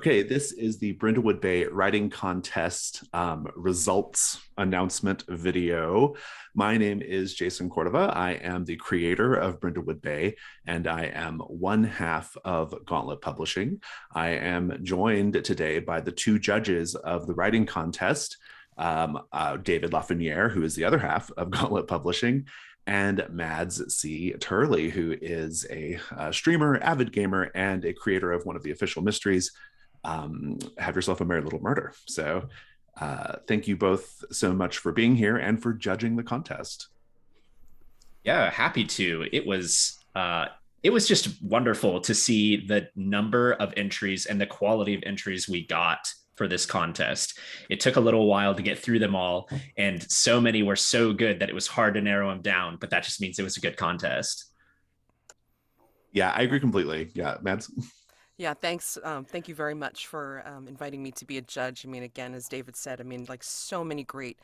Okay, this is the Brindlewood Bay Writing Contest results announcement video. My name is Jason Cordova. I am the creator of Brindlewood Bay, and I am one half of Gauntlet Publishing. I am joined today by the two judges of the writing contest, David Lafreniere, who is the other half of Gauntlet Publishing, and Mads C. Turley, who is a streamer, avid gamer, and a creator of one of the official mysteries, Have Yourself a Merry Little Murder. So thank you both so much for being here and for judging the contest. Yeah, happy to. It was just wonderful to see the number of entries and the quality of entries we got for this contest. It took a little while to get through them all, and so many were so good that it was hard to narrow them down, but that just means it was a good contest. Yeah, I agree completely. Yeah, Mads. Yeah, thanks. Thank you very much for inviting me to be a judge. I mean, again, as David said, I mean, like so many great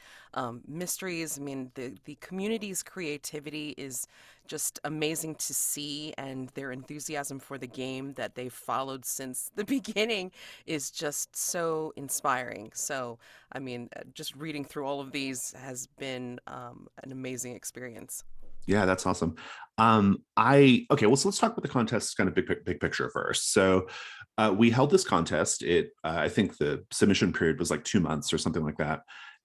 mysteries. I mean, the community's creativity is just amazing to see, and their enthusiasm for the game that they've followed since the beginning is just so inspiring. So, I mean, just reading through all of these has been an amazing experience. Yeah, that's awesome. Okay, well, so let's talk about the contest kind of big picture first. So we held this contest. I think the submission period was like 2 months or something like that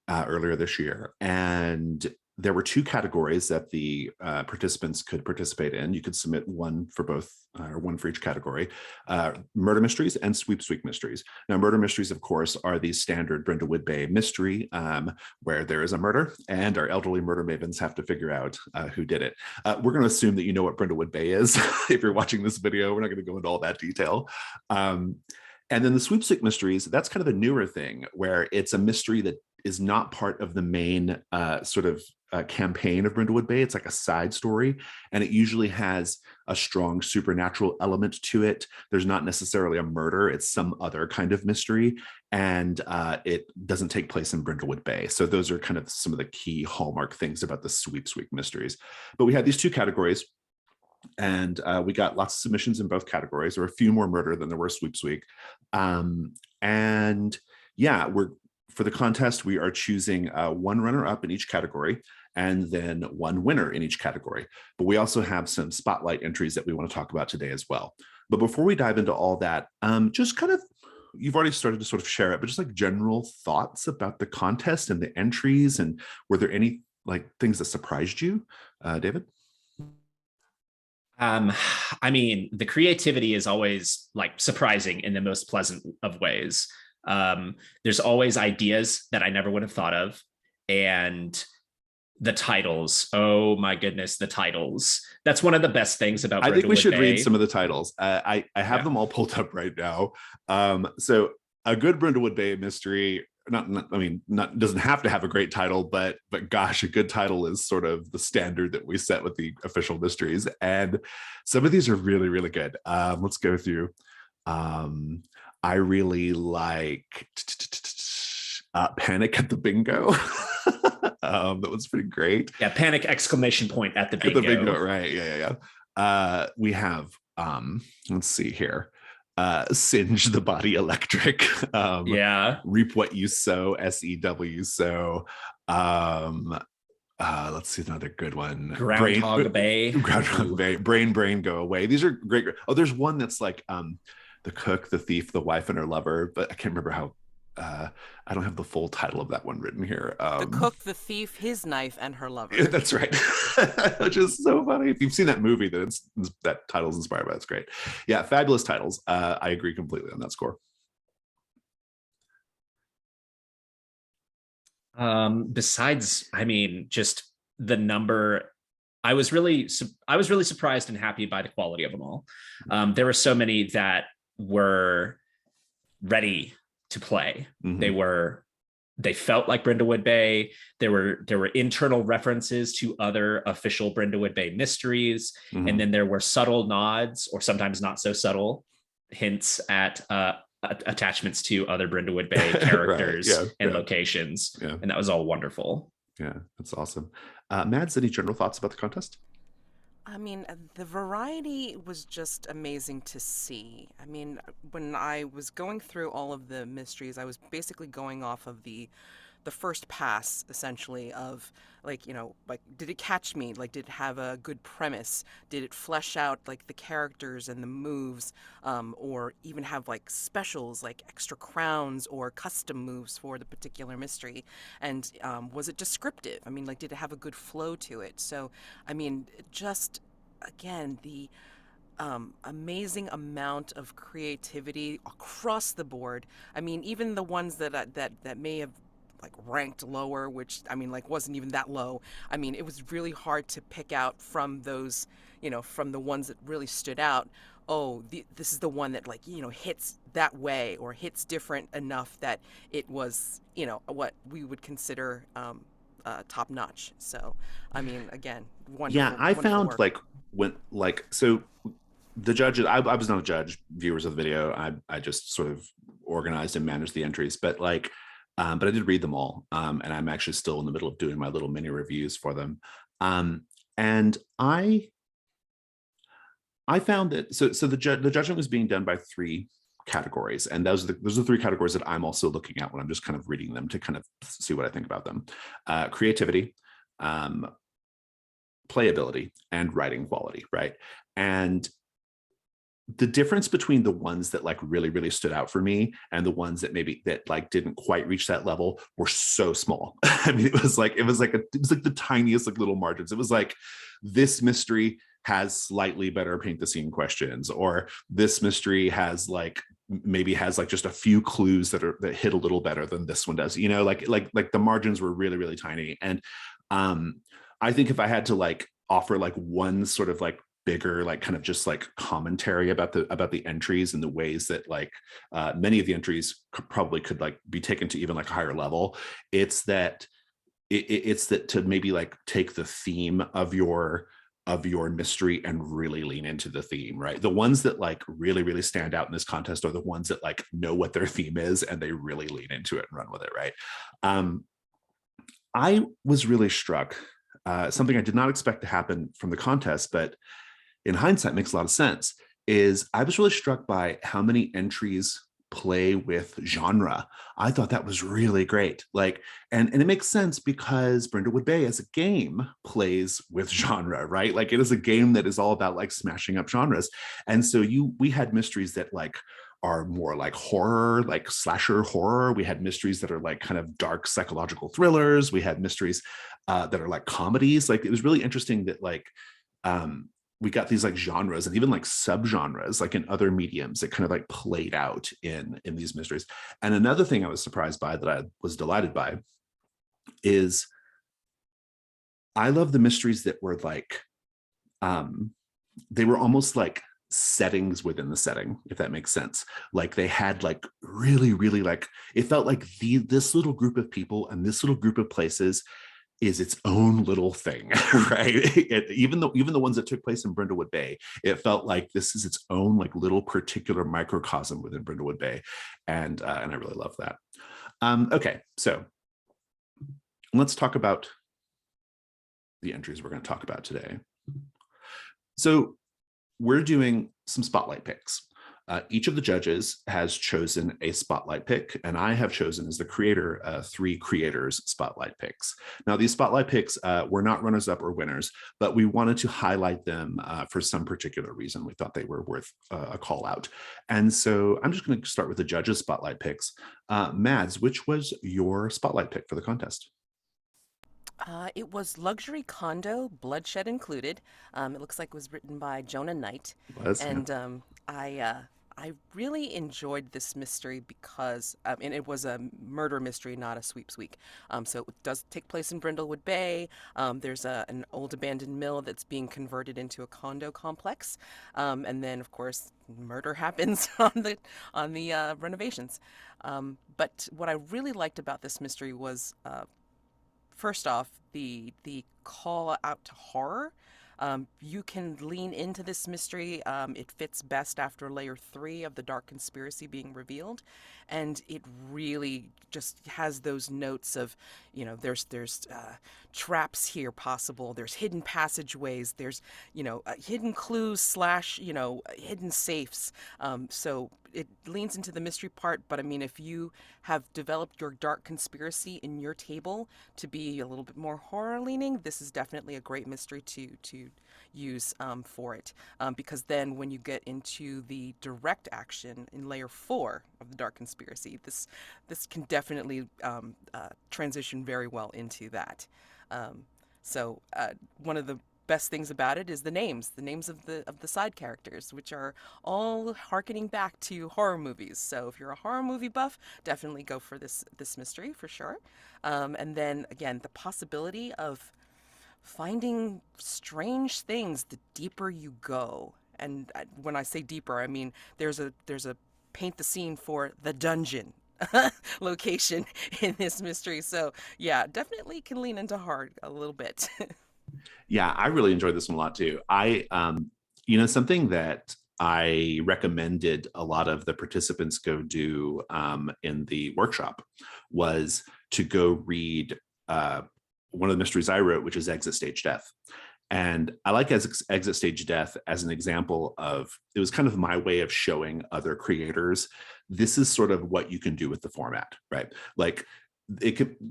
earlier this year. And there were two categories that the participants could participate in. You could submit one for both, or one for each category, murder mysteries and sweep mysteries. Now, murder mysteries, of course, are the standard Brindlewood Bay mystery, where there is a murder and our elderly murder mavens have to figure out who did it. We're going to assume that you know what Brindlewood Bay is. If you're watching this video, we're not going to go into all that detail. And then the sweep mysteries, that's kind of a newer thing where it's a mystery that is not part of the main campaign of Brindlewood Bay. It's like a side story, and it usually has a strong supernatural element to it. There's not necessarily a murder, it's some other kind of mystery, and it doesn't take place in Brindlewood Bay. So those are kind of some of the key hallmark things about the sweep mysteries. But we had these two categories, and we got lots of submissions in both categories. There were a few more murder than there were sweep. And yeah, for the contest, we are choosing one runner-up in each category and then one winner in each category. But we also have some spotlight entries that we want to talk about today as well. But before we dive into all that, just kind of, you've already started to sort of share it, but just like general thoughts about the contest and the entries, and were there any like things that surprised you, David? I mean, the creativity is always like surprising in the most pleasant of ways. There's always ideas that I never would have thought of. And the titles, oh my goodness, the titles. That's one of the best things about I think we Brindlewood should Bay. read some of the titles. I have them all pulled up right now. So a good Brindlewood Bay mystery, doesn't have to have a great title, but gosh, a good title is sort of the standard that we set with the official mysteries. And some of these are really, really good. Let's go through. I really like Panic at the Bingo. That was pretty great. Yeah, panic exclamation point at the bingo. At the bingo, right? Yeah. We have let's see here. Singe the Body Electric. Yeah. Reap What You Sow, SEW. So let's see another good one. Groundhog Bay. Groundhog Bay. Brain Go Away. These are great. Oh, there's one that's like the cook, the thief, the wife, and her lover, but I can't remember how. I don't have the full title of that one written here. The cook, the thief, his knife, and her lover. Yeah, that's right. Which is so funny. If you've seen that movie, that title's inspired by. That's great. Yeah, fabulous titles. I agree completely on that score. Besides, I mean, just the number. I was really surprised and happy by the quality of them all. There were so many that were ready to play. Mm-hmm. They felt like Brindlewood Bay. There were internal references to other official Brindlewood Bay mysteries. Mm-hmm. And then there were subtle nods, or sometimes not so subtle hints at attachments to other Brindlewood Bay characters right. and locations. Yeah. And that was all wonderful. Yeah, that's awesome. Mads, any general thoughts about the contest? I mean, the variety was just amazing to see. I mean, when I was going through all of the mysteries, I was basically going off of the first pass essentially of like, like, did it catch me? Like, did it have a good premise? Did it flesh out like the characters and the moves, or even have like specials like extra crowns or custom moves for the particular mystery? And was it descriptive? I mean, like, did it have a good flow to it? So I mean, just again, the amazing amount of creativity across the board. I mean, even the ones that may have like ranked lower, which I mean, like wasn't even that low. I mean, it was really hard to pick out from those, from the ones that really stood out. Oh, this is the one that like hits that way or hits different enough that it was what we would consider top notch. So, I mean, again, Yeah, wonderful, I wonderful found work. like when like so the judges, I was not a judge, viewers of the video. I just sort of organized and managed the entries, but like but I did read them all. And I'm actually still in the middle of doing my little mini reviews for them. Um and I found that so the judgment was being done by three categories, and those are the three categories that I'm also looking at when I'm just kind of reading them to kind of see what I think about them. Creativity, um, playability, and writing quality, right? And the difference between the ones that like really stood out for me and the ones that maybe that like didn't quite reach that level were so small. I mean, it was like the tiniest like little margins. It was like this mystery has slightly better paint the scene questions, or this mystery has like maybe has like just a few clues that hit a little better than this one does. Like the margins were really tiny. And um I think if I had to like offer like one sort of like bigger like kind of just like commentary about the entries and the ways that like many of the entries probably could like be taken to even like a higher level, it's that it's that to maybe like take the theme of your mystery and really lean into the theme, right? The ones that like really stand out in this contest are the ones that like know what their theme is and they really lean into it and run with it, right? um I was really struck, something I did not expect to happen from the contest, but in hindsight makes a lot of sense, is I was really struck by how many entries play with genre. I thought that was really great. Like, and it makes sense because Brindlewood Bay as a game plays with genre, right? Like it is a game that is all about like smashing up genres. And so we had mysteries that like are more like horror, like slasher horror. We had mysteries that are like kind of dark psychological thrillers. We had mysteries that are like comedies. Like it was really interesting that like we got these like genres and even like subgenres like in other mediums that kind of like played out in these mysteries. And another thing I was surprised by that I was delighted by is I love the mysteries that were like um they were almost like settings within the setting, if that makes sense. Like they had like really like it felt like this little group of people and this little group of places is its own little thing, right? Even the ones that took place in Brindlewood Bay, it felt like this is its own like little particular microcosm within Brindlewood Bay, and I really love that. Okay, so let's talk about the entries we're going to talk about today. So we're doing some spotlight picks. Each of the judges has chosen a spotlight pick, and I have chosen as the creator 3 creators spotlight picks. Now, these spotlight picks were not runners up or winners, but we wanted to highlight them for some particular reason. We thought they were worth a call out. And so I'm just going to start with the judges spotlight picks. Mads, which was your spotlight pick for the contest? It was Luxury Condo, Bloodshed Included. It looks like it was written by Jonah Knight. Was yeah. And I really enjoyed this mystery because and it was a murder mystery, not a sweeps week. So it does take place in Brindlewood Bay. There's an old abandoned mill that's being converted into a condo complex. And then, of course, murder happens on the renovations. But what I really liked about this mystery was first off, the call out to horror. You can lean into this mystery. It fits best after layer 3 of the dark conspiracy being revealed, and it really just has those notes of, there's traps here possible. There's hidden passageways. There's hidden clues slash hidden safes. So it leans into the mystery part, but I mean, if you have developed your dark conspiracy in your table to be a little bit more horror leaning, this is definitely a great mystery to use for it. Because then when you get into the direct action in layer 4 of the dark conspiracy, this can definitely transition very well into that. One of the best things about it is the names of the side characters, which are all harkening back to horror movies. So if you're a horror movie buff, definitely go for this mystery for sure. And then again, the possibility of finding strange things the deeper you go. And when I say deeper, I mean there's a paint the scene for the dungeon location in this mystery. So yeah, definitely can lean into hard a little bit. Yeah, I really enjoyed this one a lot too. Something that I recommended a lot of the participants go do in the workshop was to go read one of the mysteries I wrote, which is Exit Stage Death. And I like Exit Stage Death as an example of, it was kind of my way of showing other creators, this is sort of what you can do with the format, right? Like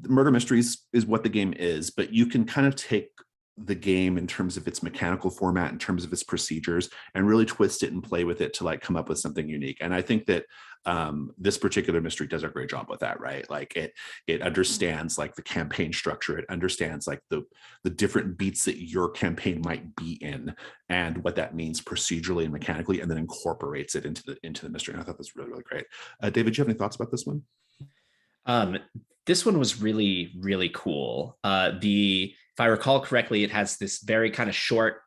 murder mysteries is what the game is, but you can kind of take the game in terms of its mechanical format, in terms of its procedures, and really twist it and play with it to like come up with something unique. And I think that this particular mystery does a great job with that, right? Like it understands like the campaign structure, it understands like the different beats that your campaign might be in and what that means procedurally and mechanically, and then incorporates it into the mystery. And I thought that's really, really great. David, do you have any thoughts about this one? This one was really, really cool. If I recall correctly, it has this very kind of short,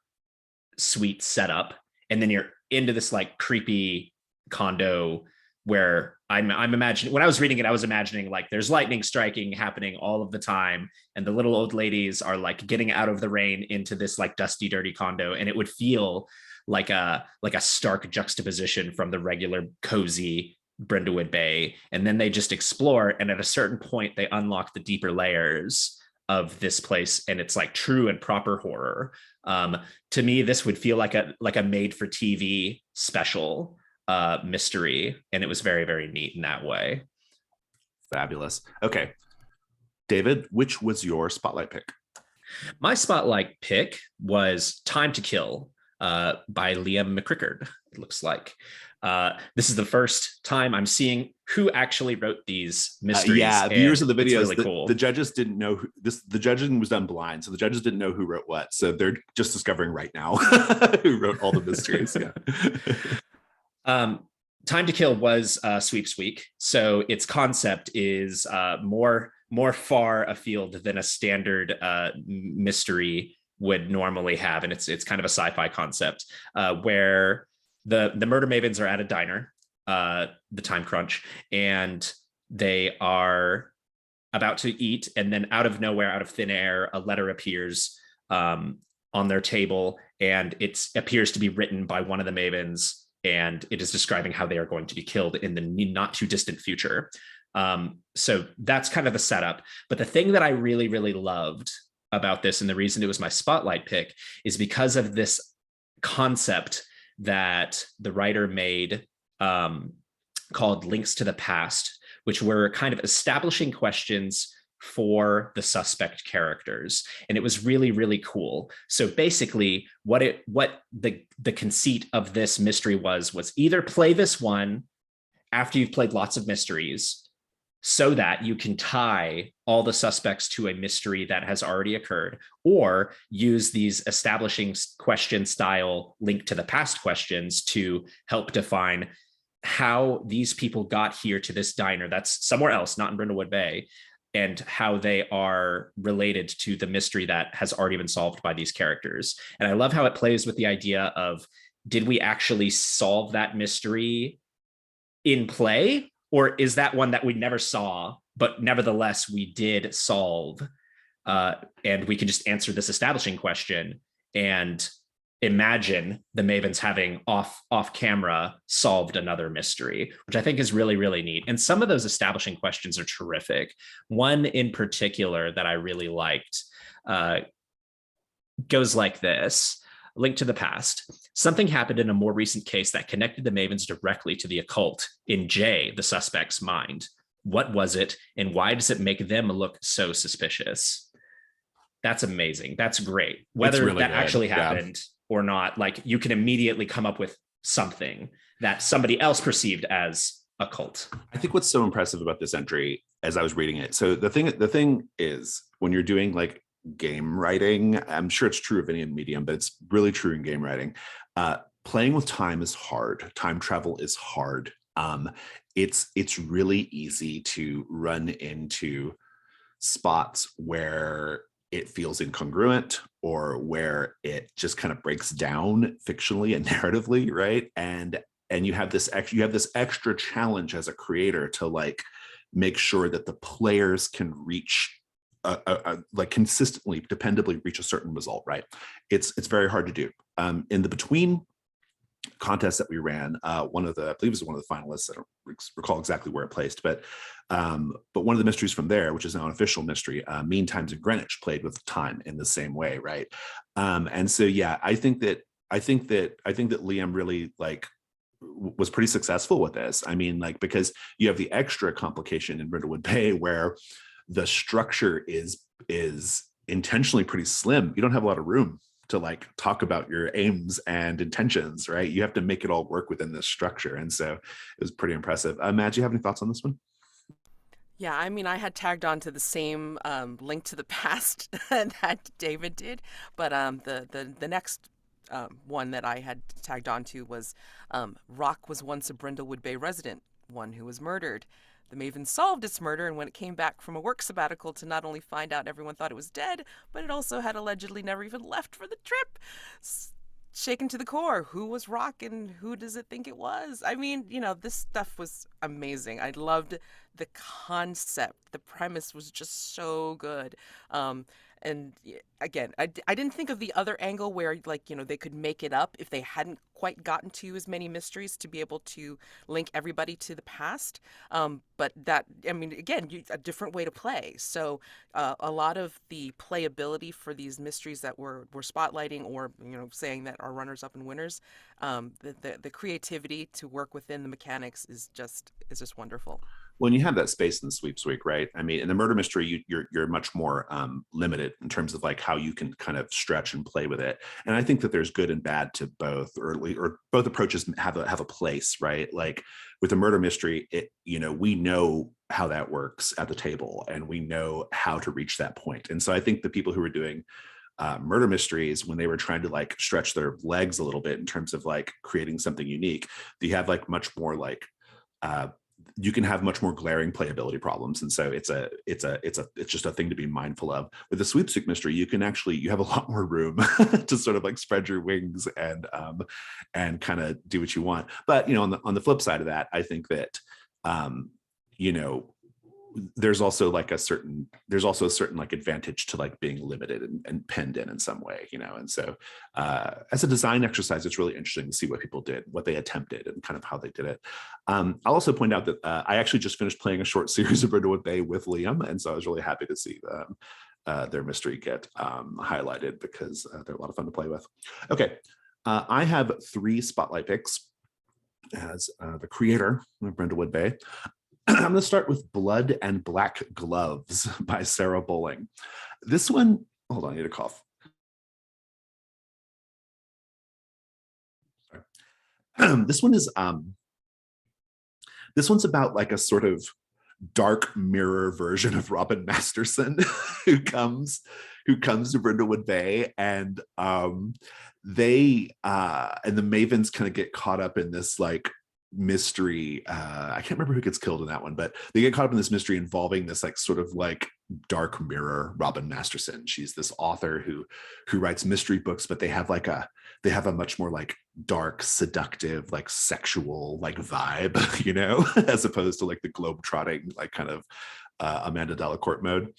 sweet setup, and then you're into this like creepy condo where I'm imagining, when I was reading it, I was imagining like there's lightning striking happening all of the time, and the little old ladies are like getting out of the rain into this like dusty, dirty condo, and it would feel like a stark juxtaposition from the regular cozy Brindlewood Bay. And then they just explore, and at a certain point they unlock the deeper layers of this place, and it's like true and proper horror. To me, this would feel like a made for TV special mystery, and it was very, very neat in that way. Fabulous. Okay, David, which was your spotlight pick? My spotlight pick was Time to Kill by Liam McCrickard, it looks like. This is the first time I'm seeing who actually wrote these mysteries. Yeah, viewers of the videos, really cool. The judges didn't know the judging was done blind, so the judges didn't know who wrote what. So they're just discovering right now who wrote all the mysteries. Yeah. Time to Kill was sweeps week, so its concept is more far afield than a standard mystery would normally have, and it's kind of a sci-fi concept where the murder mavens are at a diner, the time crunch, and they are about to eat, and then out of nowhere, out of thin air, a letter appears on their table, and it appears to be written by one of the mavens, and it is describing how they are going to be killed in the not too distant future. So that's kind of the setup. But the thing that I really, really loved about this, and the reason it was my spotlight pick, is because of this concept that the writer made called Links to the Past, which were kind of establishing questions for the suspect characters. And it was really, really cool. So basically what the conceit of this mystery was either play this one after you've played lots of mysteries so that you can tie all the suspects to a mystery that has already occurred, or use these establishing question style Link to the Past questions to help define how these people got here to this diner that's somewhere else, not in Brindlewood Bay, and how they are related to the mystery that has already been solved by these characters. And I love how it plays with the idea of, did we actually solve that mystery in play? Or is that one that we never saw, but nevertheless we did solve? And we can just answer this establishing question and imagine the Mavens having off camera solved another mystery, which I think is really, really neat. And some of those establishing questions are terrific. One in particular that I really liked goes like this. Link to the past. Something happened in a more recent case that connected the Mavens directly to the occult in Jay, the suspect's mind. What was it, and why does it make them look so suspicious? That's amazing. That's great. Whether really that good. actually happened or not, like, you can immediately come up with something that somebody else perceived as occult. I think what's so impressive about this entry as I was reading it. So the thing is, when you're doing like game writing, I'm sure it's true of any medium, but it's really true in game writing. Playing with time is hard. Time travel is hard. It's really easy to run into spots where it feels incongruent or where it just kind of breaks down fictionally and narratively, right? And you have this extra challenge as a creator to like make sure that the players can reach like consistently, dependably reach a certain result, right? It's very hard to do. In the between contest that we ran, I believe it was one of the finalists. I don't recall exactly where it placed, but one of the mysteries from there, which is now an official mystery, Mean Times in Greenwich, played with time in the same way, right? And so yeah, I think that Liam really like was pretty successful with this. I mean, like, because you have the extra complication in Brindlewood Bay where the structure is intentionally pretty slim. You don't have a lot of room to like talk about your aims and intentions, right? You have to make it all work within this structure. And so it was pretty impressive. Matt, do you have any thoughts on this one? Yeah, I mean, I had tagged on to the same link to the past that David did, but the next one that I had tagged on to was Rock was once a Brindlewood Bay resident, one who was murdered. The Maven solved its murder, and when it came back from a work sabbatical to not only find out everyone thought it was dead, but it also had allegedly never even left for the trip. Shaken to the core. Who was Rock and who does it think it was? I mean, this stuff was amazing. I loved the concept. The premise was just so good. And again, I didn't think of the other angle where, like, they could make it up if they hadn't quite gotten to as many mysteries to be able to link everybody to the past. But that, I mean, again, a different way to play. So a lot of the playability for these mysteries that we're spotlighting, or saying that are runners up and winners, the creativity to work within the mechanics is just wonderful. When you have that space in the sweeps week, right? I mean, in the murder mystery, you're much more limited in terms of like how you can kind of stretch and play with it. And I think that there's good and bad to both, or both approaches have a place, right? Like with a murder mystery, we know how that works at the table, and we know how to reach that point. And so I think the people who were doing murder mysteries, when they were trying to like stretch their legs a little bit in terms of like creating something unique, they have like much more like you can have much more glaring playability problems. And so it's just a thing to be mindful of. With the sweepstake mystery, you have a lot more room to sort of like spread your wings and kind of do what you want. But on the flip side of that, I think that there's also a certain like advantage to like being limited and penned in some way, and so as a design exercise, it's really interesting to see what people did, what they attempted, and kind of how they did it. I'll also point out that I actually just finished playing a short series of Brindlewood Bay with Liam, and so I was really happy to see their mystery get highlighted, because they're a lot of fun to play with. Okay, I have 3 spotlight picks as the creator of Brindlewood Bay. I'm going to start with Blood and Black Gloves by Sarah Bowling. This one, hold on, I need a cough. Sorry. This one's about like a sort of dark mirror version of Robin Masterson who comes to Brindlewood Bay, and the Mavens kind of get caught up in this like mystery. I can't remember who gets killed in that one, but they get caught up in this mystery involving this like sort of like dark mirror Robin Masterson. She's this author who writes mystery books, but they have a much more like dark, seductive, like sexual like vibe, as opposed to like the globe trotting like kind of Amanda Delacorte mode.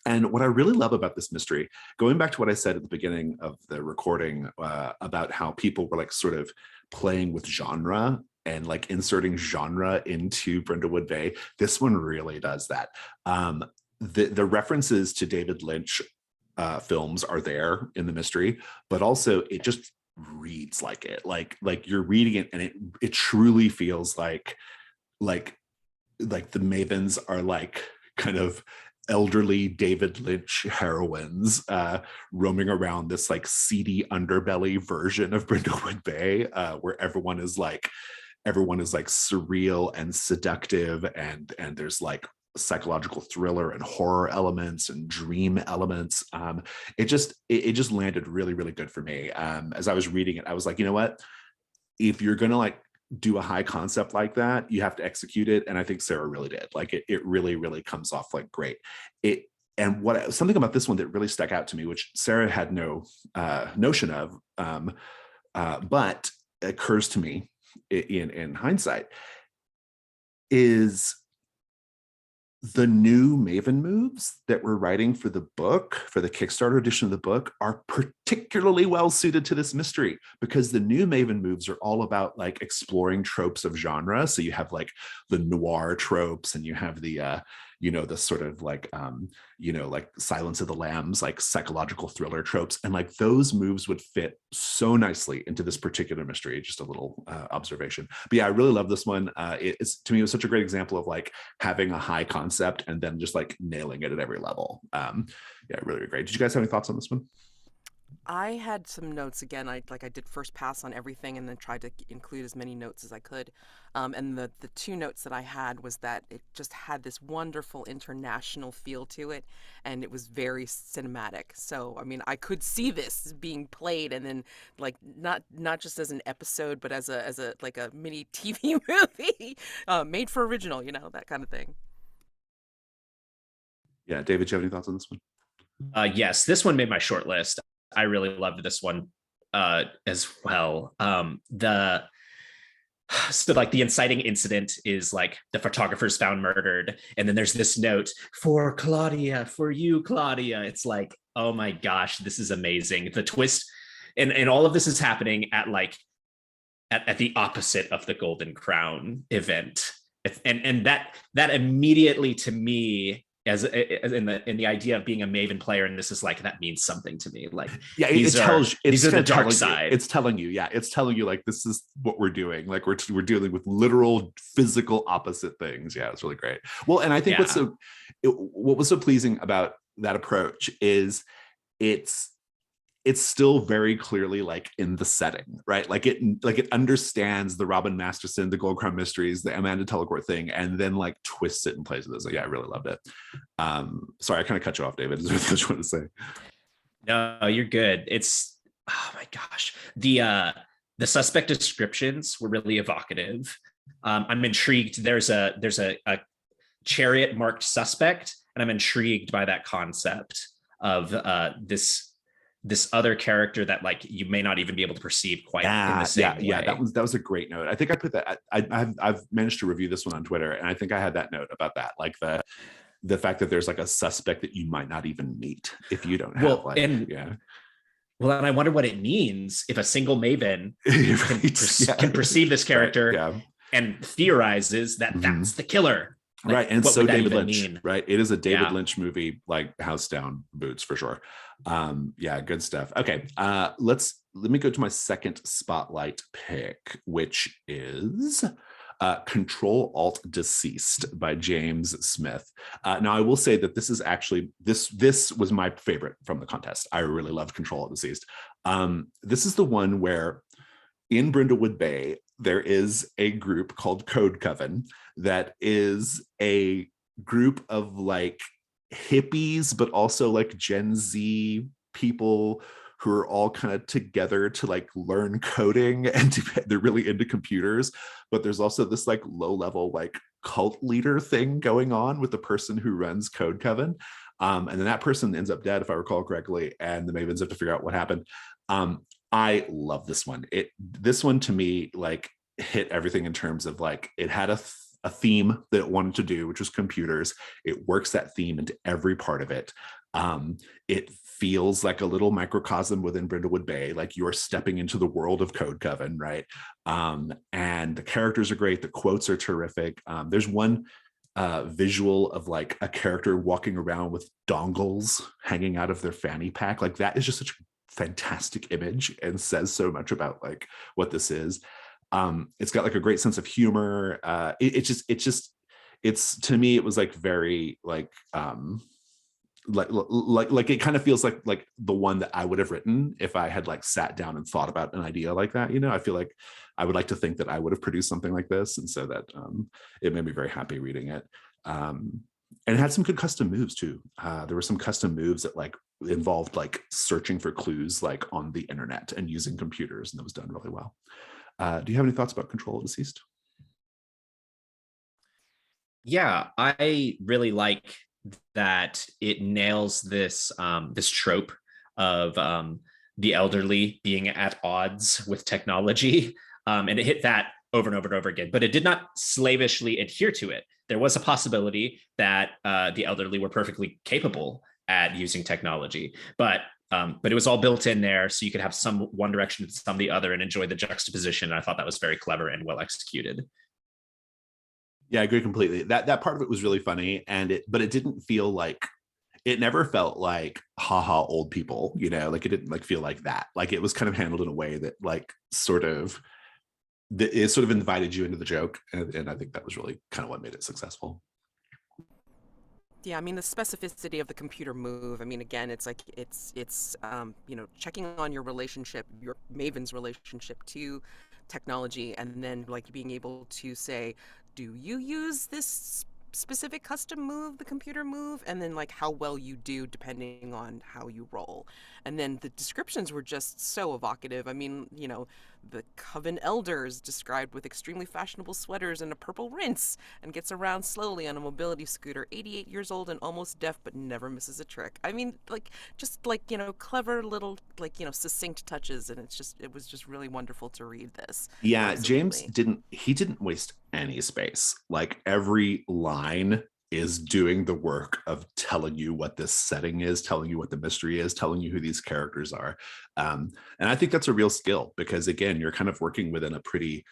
And what I really love about this mystery, going back to what I said at the beginning of the recording about how people were like sort of playing with genre and like inserting genre into Brindlewood Bay, this one really does that. The references to David Lynch films are there in the mystery, but also it just reads like it. Like you're reading it, and it truly feels like the Mavens are like kind of elderly David Lynch heroines roaming around this like seedy underbelly version of Brindlewood Bay, where everyone is like surreal and seductive, and there's like psychological thriller and horror elements and dream elements. It just landed really, really good for me. As I was reading it, I was like, you know what? If you're gonna like do a high concept like that, you have to execute it. And I think Sarah really did. Like it really, really comes off like great. And something about this one that really stuck out to me, which Sarah had no notion of, but occurs to me in hindsight, is the new Maven moves that we're writing for the book, for the Kickstarter edition of the book, are particularly well suited to this mystery, because the new Maven moves are all about like exploring tropes of genre. So you have like the noir tropes, and you have the the sort of like like Silence of the Lambs, like psychological thriller tropes, and like those moves would fit so nicely into this particular mystery. Just a little observation, but yeah, I really love this one. It's, to me, it was such a great example of like having a high concept and then just like nailing it at every level. Yeah, really, really great. Did you guys have any thoughts on this one? I had some notes again. I did first pass on everything and then tried to include as many notes as I could. And the two notes that I had was that it just had this wonderful international feel to it, and it was very cinematic. So I mean, I could see this being played, and then like not just as an episode, but as a like a mini TV movie made for original, that kind of thing. Yeah, David, do you have any thoughts on this one? Yes, this one made my short list. I really loved this one as well. So like the inciting incident is like the photographer's found murdered, and then there's this note for Claudia, for you, Claudia. It's like, oh my gosh, this is amazing. The twist, and all of this is happening at like at the opposite of the Golden Crown event, and that immediately to me, as in the idea of being a Maven player, and this is like, that means something to me. Like, yeah, these are the dark side. It's telling you like this is what we're doing. Like we're dealing with literal physical opposite things. Yeah, it's really great. Well, and I think what was so pleasing about that approach is it's still very clearly like in the setting, right? Like it understands the Robin Masterson, the Gold Crown Mysteries, the Amanda Tellegore thing, and then like twists it and plays with it. So yeah, I really loved it. Sorry, I kind of cut you off, David. Is there anything you want to say? No, you're good. It's, oh my gosh. The suspect descriptions were really evocative. I'm intrigued. There's a chariot marked suspect, and I'm intrigued by that concept of this other character that like you may not even be able to perceive quite in the same way. Yeah, that was a great note. I think I put that. I've managed to review this one on Twitter, and I think I had that note about that, like the fact that there's like a suspect that you might not even meet if you don't have Well, and I wonder what it means if a single Maven can perceive this character and theorizes that that's the killer. Like, right, and so David Lynch, right? It is a David Lynch movie, like house down boots for sure. Yeah, good stuff. Okay, let me go to my second spotlight pick, which is Control Alt Deceased by James Smith. Now I will say that this is actually this was my favorite from the contest. I really loved Control Alt Deceased. This is the one where in Brindlewood Bay there is a group called Code Coven that is a group of like hippies, but also like Gen Z people who are all kind of together to like learn coding, and they're really into computers. But there's also this like low level like cult leader thing going on with the person who runs Code Coven. And then that person ends up dead, if I recall correctly, and the Mavens have to figure out what happened. I love this one. This one to me like hit everything in terms of like it had a theme that it wanted to do, which was computers. It works that theme into every part of it. It feels like a little microcosm within Brindlewood Bay, like you're stepping into the world of Code Coven, right? And the characters are great. The quotes are terrific. There's one visual of like a character walking around with dongles hanging out of their fanny pack. Like that is just such a fantastic image and says so much about like what this is. It's got like a great sense of humor. It's to me, it was like very like it kind of feels like the one that I would have written if I had like sat down and thought about an idea like that. You know, I feel like I would like to think that I would have produced something like this, and so that it made me very happy reading it. And it had some good custom moves too. There were some custom moves that like involved like searching for clues like on the internet and using computers, and that was done really well. Do you have any thoughts about Control of Deceased? Yeah, I really like that it nails this this trope of the elderly being at odds with technology, and it hit that over and over and over again. But it did not slavishly adhere to it. There was a possibility that the elderly were perfectly capable at using technology, but it was all built in there, so you could have some one direction, some the other, and enjoy the juxtaposition. And I thought that was very clever and well executed. Yeah, I agree completely. That part of it was really funny, but it didn't feel like, it never felt like haha old people, you know, like it didn't like feel like that. Like it was kind of handled in a way that like it sort of invited you into the joke, and I think that was really kind of what made it successful. Yeah, I mean the specificity of the computer move. I mean, again, it's like checking on your relationship, your Maven's relationship to technology, and then like being able to say, do you use this specific custom move, the computer move, and then like how well you do depending on how you roll. And then the descriptions were just so evocative. I mean, the Coven Elders described with extremely fashionable sweaters and a purple rinse, and gets around slowly on a mobility scooter, 88 years old and almost deaf, but never misses a trick. I mean, like, just like, clever little, like, succinct touches. And it was just really wonderful to read this. Yeah, James Absolutely. didn't waste any space. Like every line is doing the work of telling you what this setting is, telling you what the mystery is, telling you who these characters are. And I think that's a real skill, because again, you're kind of working within a pretty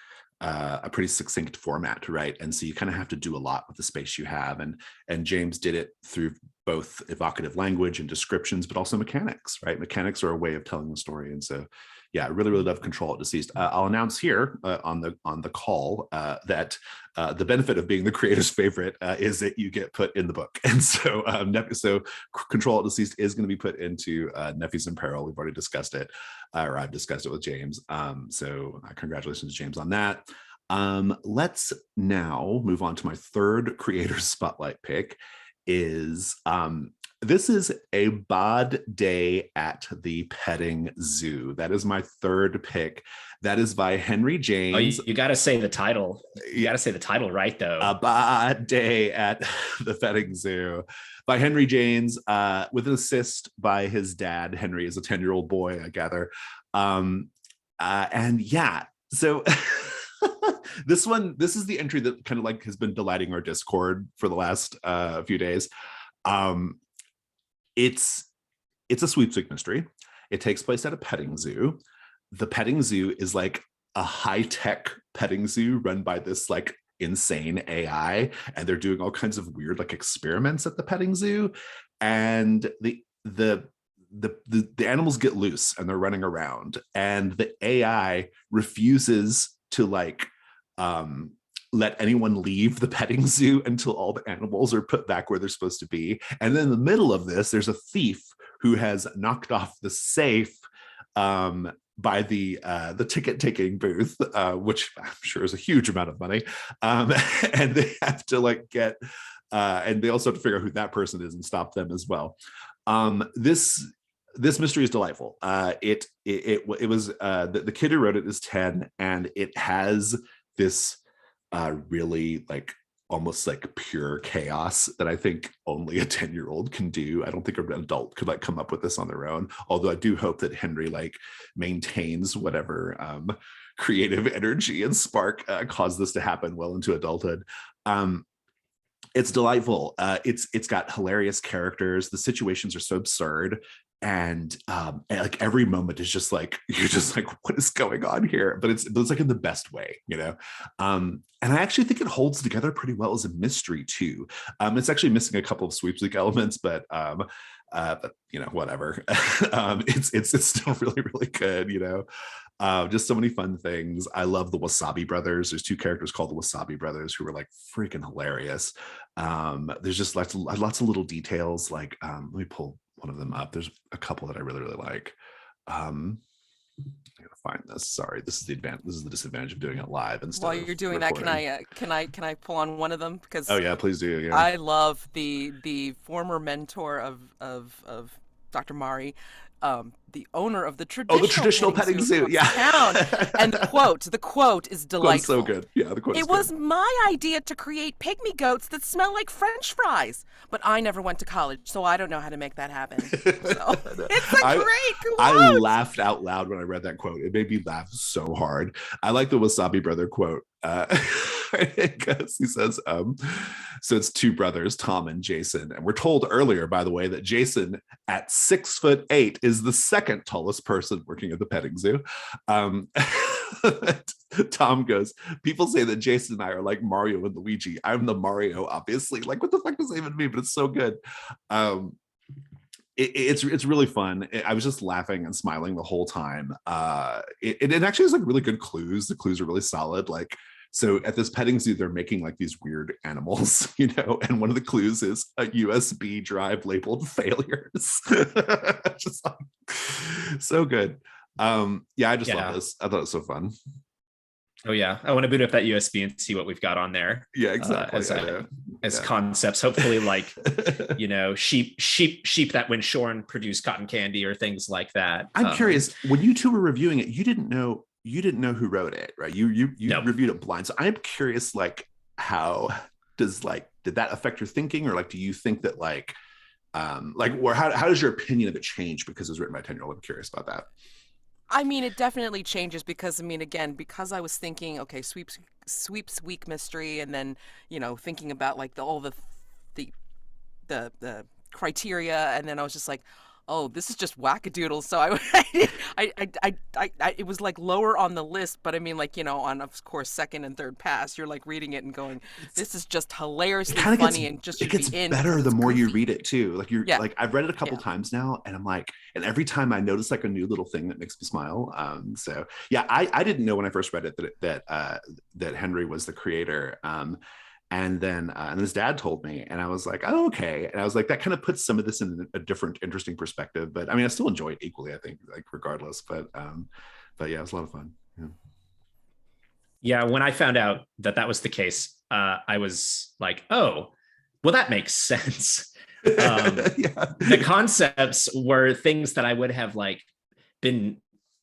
succinct format, right? And so you kind of have to do a lot with the space you have. And James did it through both evocative language and descriptions, but also mechanics, right? Mechanics are a way of telling the story. And so, yeah, I really, really love Control at Deceased. I'll announce here on the call that the benefit of being the creator's favorite is that you get put in the book. And so, Control at Deceased is going to be put into Nephews in Peril. We've already discussed it, or I've discussed it with James. So congratulations, James, on that. Let's now move on to my third creator's spotlight pick. This is A Bod Day at the Petting Zoo. That is my third pick. That is by Henry James. Oh, you got to say the title. You got to say the title right, though. A Bod Day at the Petting Zoo by Henry James, with an assist by his dad. Henry is a 10-year-old boy, I gather. And yeah, so this is the entry that kind of like has been delighting our Discord for the last few days. It's a sweepstake mystery. It takes place at a petting zoo. The petting zoo is like a high-tech petting zoo run by this like insane AI, and they're doing all kinds of weird like experiments at the petting zoo, and the animals get loose and they're running around, and the AI refuses to like let anyone leave the petting zoo until all the animals are put back where they're supposed to be. And then in the middle of this, there's a thief who has knocked off the safe by the ticket taking booth, which I'm sure is a huge amount of money. And they have to like and they also have to figure out who that person is and stop them as well. This mystery is delightful. It was the kid who wrote it is 10, and it has this really like almost like pure chaos that I think only a 10-year-old can do. I don't think an adult could like come up with this on their own. Although I do hope that Henry like maintains whatever creative energy and spark caused this to happen well into adulthood. It's delightful. It's got hilarious characters. The situations are so absurd, and like every moment is just like you're just like, what is going on here? But it's like in the best way, you know. And I actually think it holds together pretty well as a mystery too. It's actually missing a couple of sweepstakes elements, but you know, whatever. It's still really, really good, you know. Just so many fun things. I love the Wasabi Brothers. There's two characters called the Wasabi Brothers who are like freaking hilarious. There's just lots of little details. Like, let me pull one of them up. There's a couple that I really, really like. I gotta find this. Sorry, this is the disadvantage of doing it live instead. While you're doing that, can I pull on one of them? Because oh yeah, please do. Yeah, I love the former mentor of Dr. Mari, the owner of the traditional petting zoo, yeah. Town. And the quote is delightful. So good. Yeah, the quote. It was my idea to create pygmy goats that smell like French fries, but I never went to college, so I don't know how to make that happen. So, it's a great quote. I laughed out loud when I read that quote. It made me laugh so hard. I like the Wasabi Brother quote. Because he says, so it's two brothers, Tom and Jason. And we're told earlier, by the way, that Jason at 6'8" is the second tallest person working at the petting zoo. Tom goes, people say that Jason and I are like Mario and Luigi. I'm the Mario, obviously. Like, what the fuck does that even mean? But it's so good. It's really fun. I was just laughing and smiling the whole time. It actually has like really good clues. The clues are really solid. Like, so at this petting zoo, they're making like these weird animals, you know, and one of the clues is a USB drive labeled failures. Just like, so good. Yeah, I just love this. I thought it was so fun. Oh yeah, I want to boot up that USB and see what we've got on there. Yeah, exactly. As concepts, hopefully, like, you know, sheep that when shorn produce cotton candy or things like that. I'm curious, when you two were reviewing it, you didn't know who wrote it, right? You no. reviewed it blind. So I'm curious, like, how does, like, did that affect your thinking, or like, do you think that like or how does your opinion of it change because it was written by a 10-year-old? I'm curious about that. I mean, it definitely changes because, I mean, again, because I was thinking, okay, sweeps week mystery, and then, you know, thinking about like all the criteria, and then I was just like, oh, this is just wackadoodle. So it was like lower on the list, but I mean, like, you know, on of course second and third pass, you're like reading it and going, this is just hilariously funny, and just it gets better the more you read it too. Like like, I've read it a couple times now, and I'm like, and every time I notice like a new little thing that makes me smile. So yeah, I didn't know when I first read it that Henry was the creator. And then his dad told me, and I was like, oh, okay. And I was like, that kind of puts some of this in a different, interesting perspective. But I mean, I still enjoy it equally, I think, like regardless. But yeah, it was a lot of fun. Yeah, when I found out that was the case, I was like, oh, well, that makes sense. The concepts were things that I would have like been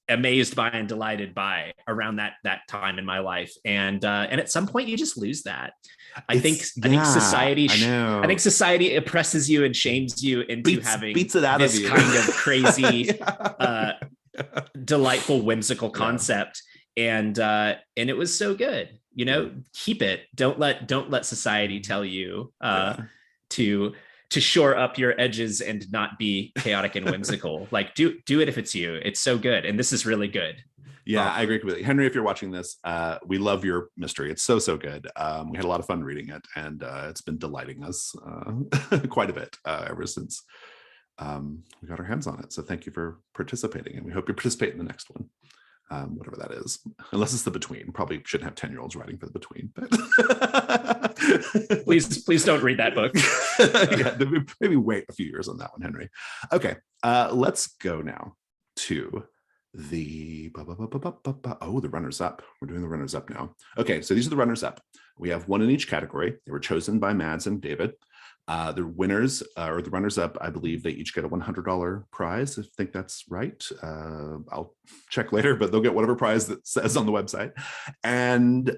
amazed by and delighted by around that time in my life, and at some point you just lose that. I think society oppresses you and shames you into having beats it out this of you. kind of crazy delightful, whimsical concept, and it was so good, you know. Keep it. Don't let society tell you to shore up your edges and not be chaotic and whimsical. Like, do it if it's you. It's so good, and this is really good. Yeah, I agree completely. Henry, if you're watching this, we love your mystery. It's so good. We had a lot of fun reading it, and it's been delighting us quite a bit ever since we got our hands on it. So thank you for participating, and we hope you participate in the next one, whatever that is. Unless it's the Between. Probably shouldn't have 10-year-olds writing for the Between. But please don't read that book. Yeah, maybe wait a few years on that one, Henry. Okay, let's go now to the the runners up. We're doing the runners up now. Okay, so these are the runners up. We have one in each category. They were chosen by Mads and David. The winners or the runners up, I believe they each get a $100 prize. I think that's right. I'll check later, but they'll get whatever prize that says on the website. And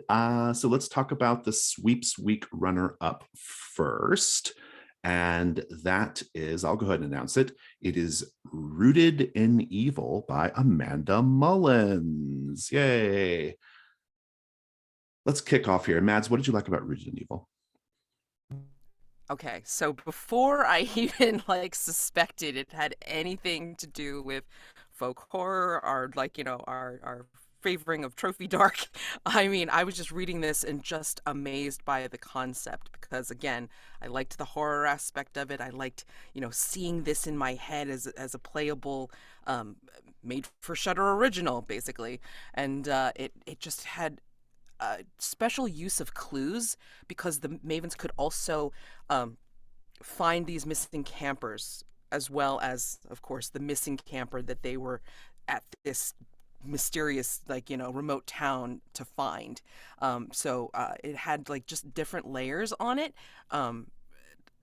so let's talk about the sweeps week runner up first. And that is, I'll go ahead and announce it. It is Rooted in Evil by Amanda Mullins. Yay. Let's kick off here. Mads, what did you like about Rooted in Evil? Okay, so before I even like suspected it had anything to do with folk horror or like, our favoring of trophy dark, I mean, I was just reading this and just amazed by the concept because again, I liked the horror aspect of it. I liked, seeing this in my head as a playable um made for Shutter original basically. And it just had special use of clues because the Mavens could also find these missing campers, as well as, of course, the missing camper that they were at this mysterious, like, remote town to find. So it had like just different layers on it,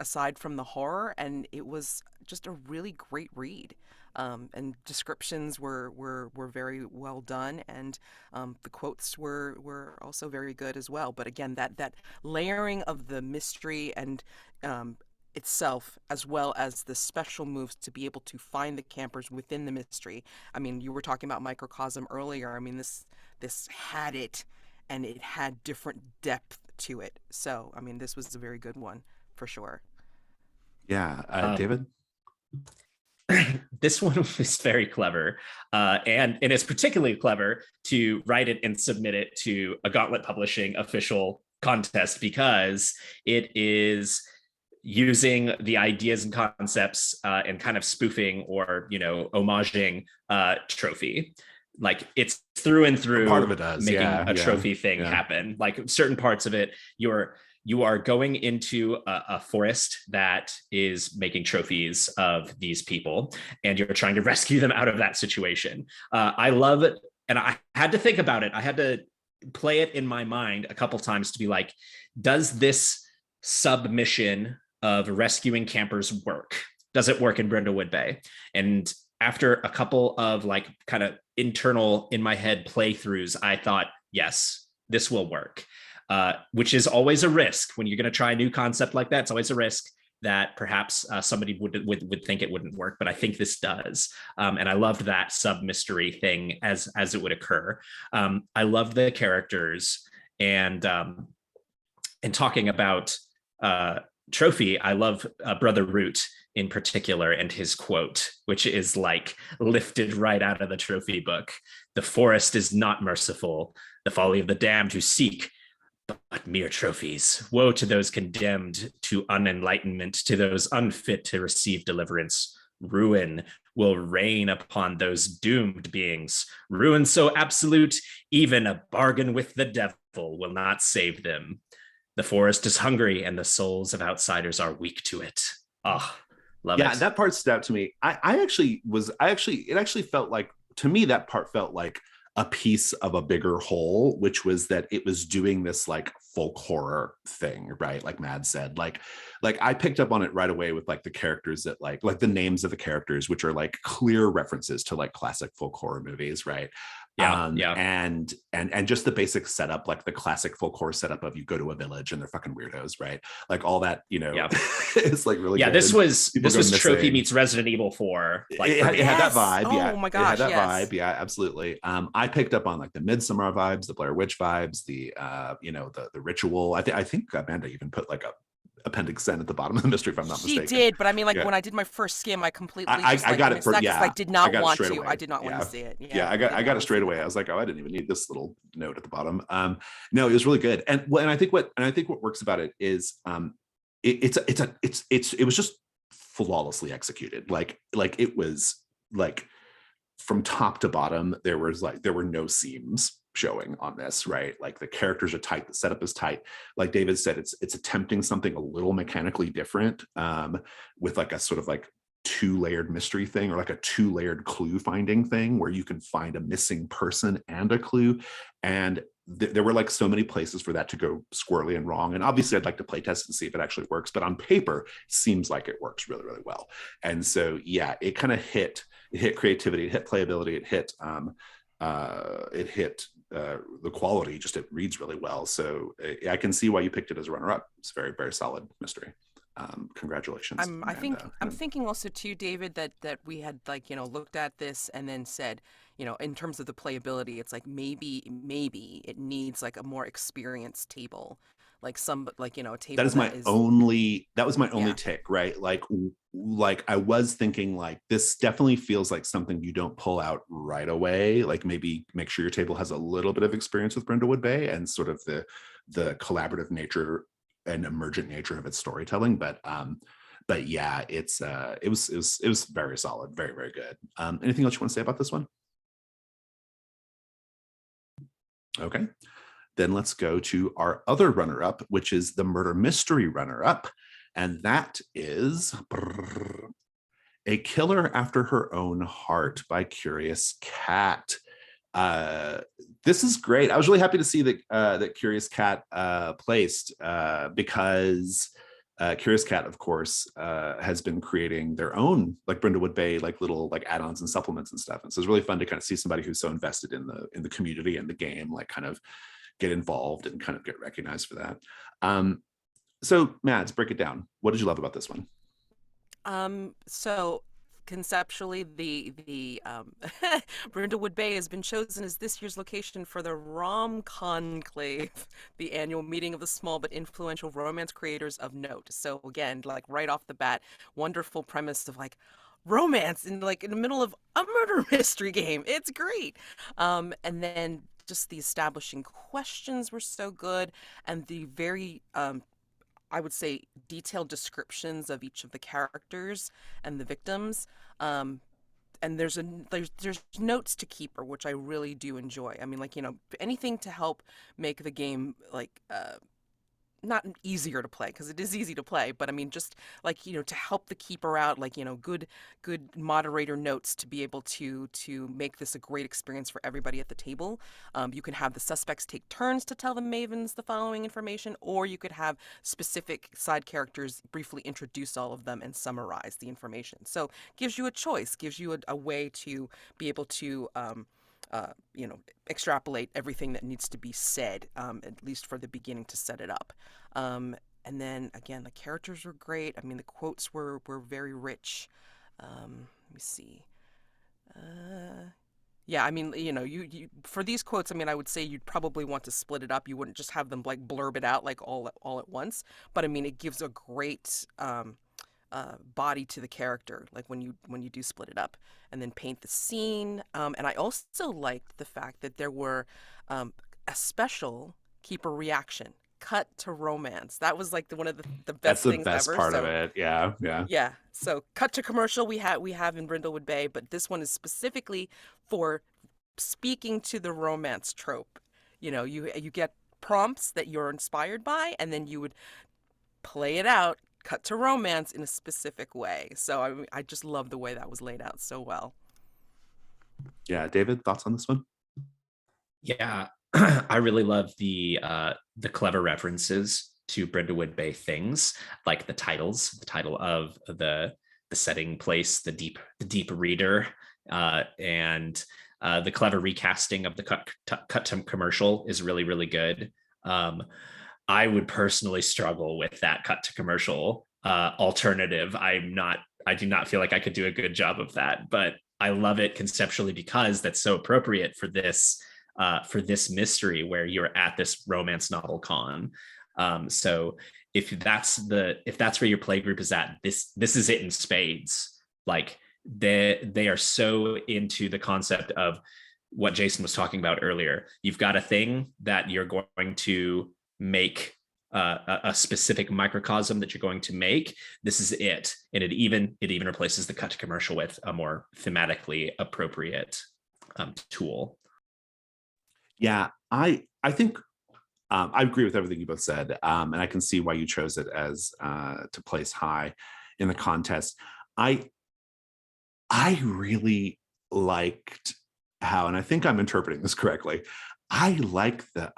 aside from the horror, and it was just a really great read. And descriptions were very well done, and the quotes were also very good as well. But again, that layering of the mystery and itself, as well as the special moves to be able to find the campers within the mystery. I mean, you were talking about microcosm earlier. I mean, this had it, and it had different depth to it. So, I mean, this was a very good one for sure. Yeah, David? This one was very clever, and it's particularly clever to write it and submit it to a Gauntlet Publishing official contest because it is using the ideas and concepts and kind of spoofing or homaging trophy. Like it's through and through Part of it does, making yeah, a trophy thing yeah. happen. Like certain parts of it, you are going into a forest that is making trophies of these people, and you're trying to rescue them out of that situation. I love it, and I had to think about it. I had to play it in my mind a couple times to be like, does this submission of rescuing campers work? Does it work in Brindlewood Bay? And after a couple of like kind of internal in my head playthroughs, I thought, yes, this will work. Which is always a risk when you're going to try a new concept like that. It's always a risk that perhaps somebody would think it wouldn't work, but I think this does. And I loved that sub mystery thing as it would occur. I loved the characters, and talking about trophy, I love Brother Root in particular and his quote, which is like lifted right out of the trophy book. The forest is not merciful. The folly of the damned who seek but mere trophies. Woe to those condemned to unenlightenment, to those unfit to receive deliverance. Ruin will reign upon those doomed beings. Ruin so absolute, even a bargain with the devil will not save them. The forest is hungry, and the souls of outsiders are weak to it. Oh, love it. Yeah, that part stood out to me. It actually felt like, to me, that part felt like a piece of a bigger whole, which was that it was doing this like folk horror thing, right? Like Mad said, like I picked up on it right away with like the characters that like the names of the characters, which are like clear references to like classic folk horror movies, right? Yeah. And just the basic setup, like the classic folk horror setup of you go to a village and they're fucking weirdos, right? Like all that, it's like really good. This was Trophy meets Resident Evil 4. Like it had that vibe. Yeah. Oh my gosh. It had that yes. vibe. Yeah, absolutely. I picked up on like the Midsummer vibes, the Blair Witch vibes, the the ritual. I think Amanda even put like a appendix N at the bottom of the mystery, if I'm not mistaken. She did, but I mean, like when I did my first skim, I completely I got it for I did not want to. Away. I did not want to see it. I got it straight away. I was like, oh, I didn't even need this little note at the bottom. No, it was really good. And I think what works about it is it was just flawlessly executed. Like it was like from top to bottom, there were no seams showing on this, right? Like the characters are tight, the setup is tight. Like David said, it's attempting something a little mechanically different, with like a sort of like 2-layered mystery thing, or like a 2-layered clue finding thing where you can find a missing person and a clue. And there were like so many places for that to go squirrely and wrong. And obviously I'd like to play test and see if it actually works, but on paper it seems like it works really, really well. And so, yeah, it kind of hit creativity, it hit playability, it hit the quality. Just it reads really well. So I can see why you picked it as a runner-up. It's very, very solid mystery. Congratulations, I think Amanda. I'm thinking also too, David, that we had like, looked at this and then said, in terms of the playability, it's like maybe it needs like a more experienced table, like a That table is that my is, only, that was my only yeah. tick, right? Like I was thinking like this definitely feels like something you don't pull out right away. Like maybe make sure your table has a little bit of experience with Brindlewood Bay and sort of the collaborative nature and emergent nature of its storytelling. But yeah, it was very solid, very, very good. Anything else you want to say about this one? Okay. Then let's go to our other runner-up, which is the murder mystery runner-up. And that is A Killer After Her Own Heart by Curious Cat. This is great. I was really happy to see that Curious Cat placed because Curious Cat, of course, has been creating their own like Brindlewood Bay, like little like add-ons and supplements and stuff. And so it's really fun to kind of see somebody who's so invested in the community and the game, like kind of get involved and kind of get recognized for that. So Mads, break it down. What did you love about this one? So conceptually, the Brindlewood Bay has been chosen as this year's location for the Rom Conclave, the annual meeting of the small but influential romance creators of note. So again, like right off the bat, wonderful premise of like romance in the middle of a murder mystery game. It's great. And then just the establishing questions were so good, and the very I would say detailed descriptions of each of the characters and the victims. And there's notes to keep, which I really do enjoy. I mean, like, anything to help make the game like not easier to play, because it is easy to play, but I mean just like, to help the keeper out, like, good moderator notes to be able to make this a great experience for everybody at the table. You can have the suspects take turns to tell the mavens the following information, or you could have specific side characters briefly introduce all of them and summarize the information. So gives you a choice, gives you a way to be able to uh, you know, extrapolate everything that needs to be said, at least for the beginning, to set it up. And then again, the characters were great. I mean, the quotes were very rich. Let me see. Yeah, I mean, you for these quotes, I mean, I would say you'd probably want to split it up. You wouldn't just have them like blurb it out like all at once. But I mean, it gives a great body to the character, like when you do split it up and then paint the scene. And I also liked the fact that there were a special keeper reaction cut to romance. That was like one of the That's best the things best ever. part of So it. Yeah, yeah. yeah, so cut to commercial we have in Brindlewood Bay, but this one is specifically for speaking to the romance trope. You get prompts that you're inspired by, and then you would play it out, cut to romance in a specific way. So I just love the way that was laid out so well. Yeah, David, thoughts on this one? Yeah, I really love the clever references to Brindlewood Bay things, like the title of the setting place, the deep reader, and the clever recasting of the cut to commercial is really, really good. I would personally struggle with that cut to commercial alternative. I do not feel like I could do a good job of that, but I love it conceptually because that's so appropriate for this mystery where you're at this romance novel con. So if that's where your play group is at, this is it in spades. Like they are so into the concept of what Jason was talking about earlier. You've got a thing that you're going to make, a specific microcosm that you're going to make. This is it, and it even replaces the cut to commercial with a more thematically appropriate tool. Yeah, I think I agree with everything you both said, and I can see why you chose it as to place high in the contest. I really liked how, and I think I'm interpreting this correctly. I like the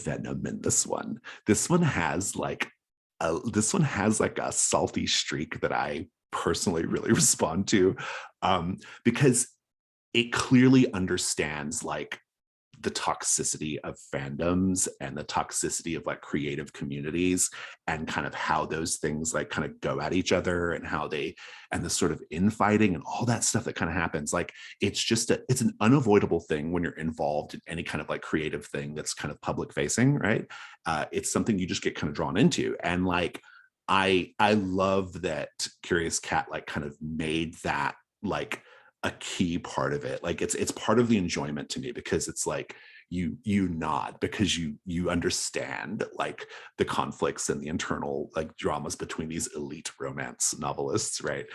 venom in this one. This one has like a salty streak that I personally really respond to, because it clearly understands like the toxicity of fandoms and the toxicity of like creative communities, and kind of how those things like kind of go at each other, and how they, and the sort of infighting and all that stuff that kind of happens. Like it's an unavoidable thing when you're involved in any kind of like creative thing that's kind of public facing, right? It's something you just get kind of drawn into. And like I love that Curious Cat like kind of made that like a key part of it. Like it's part of the enjoyment to me, because it's like you nod because you understand like the conflicts and the internal like dramas between these elite romance novelists, right?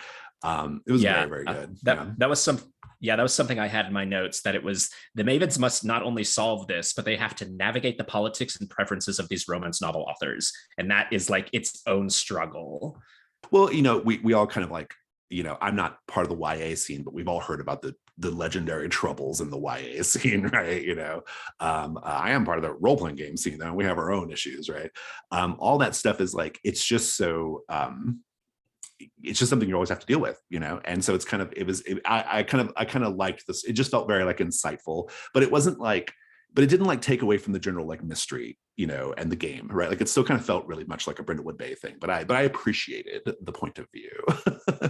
It was Yeah, very good. that was some. Yeah, that was something I had in my notes, that it was the Mavens must not only solve this, but they have to navigate the politics and preferences of these romance novel authors. And that is like its own struggle. Well, we all kind of like, I'm not part of the YA scene, but we've all heard about the legendary troubles in the YA scene, right? I am part of the role-playing game scene, though, and we have our own issues, right? All that stuff is like, it's just so it's just something you always have to deal with, and so it's kind of I kind of liked this. It just felt very like insightful, but it wasn't like, but it didn't like take away from the general like mystery, and the game, right? Like it still kind of felt really much like a Brindlewood Bay thing, but I appreciated the point of view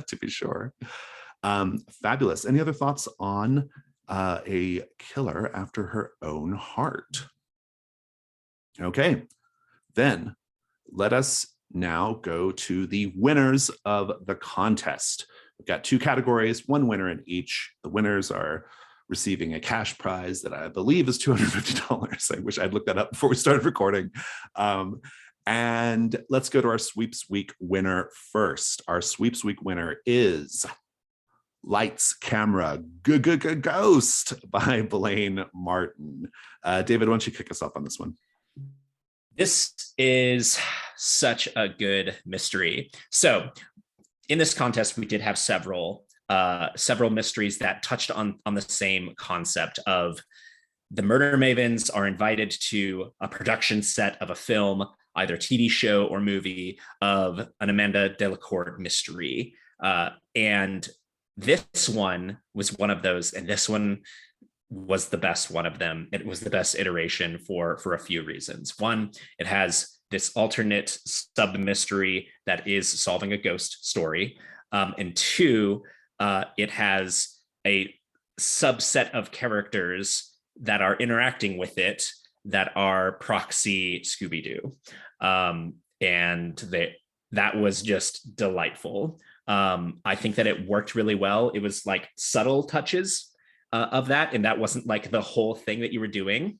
to be sure. Fabulous. Any other thoughts on a killer after her own heart? Okay, then let us now go to the winners of the contest. We've got 2 categories, 1 winner in each. The winners are receiving a cash prize that I believe is $250. I wish I'd looked that up before we started recording. And let's go to our Sweeps Week winner first. Our Sweeps Week winner is Lights, Camera, Ghost by Blaine Martin. David, why don't you kick us off on this one? This is such a good mystery. So in this contest, we did have several mysteries that touched on the same concept of the murder mavens are invited to a production set of a film, either TV show or movie, of an Amanda Delacourt mystery. And this one was one of those, and this one was the best one of them. It was the best iteration for a few reasons. One, it has this alternate sub mystery that is solving a ghost story. And 2, it has a subset of characters that are interacting with it that are proxy Scooby-Doo. And that was just delightful. I think that it worked really well. It was like subtle touches of that, and that wasn't like the whole thing that you were doing.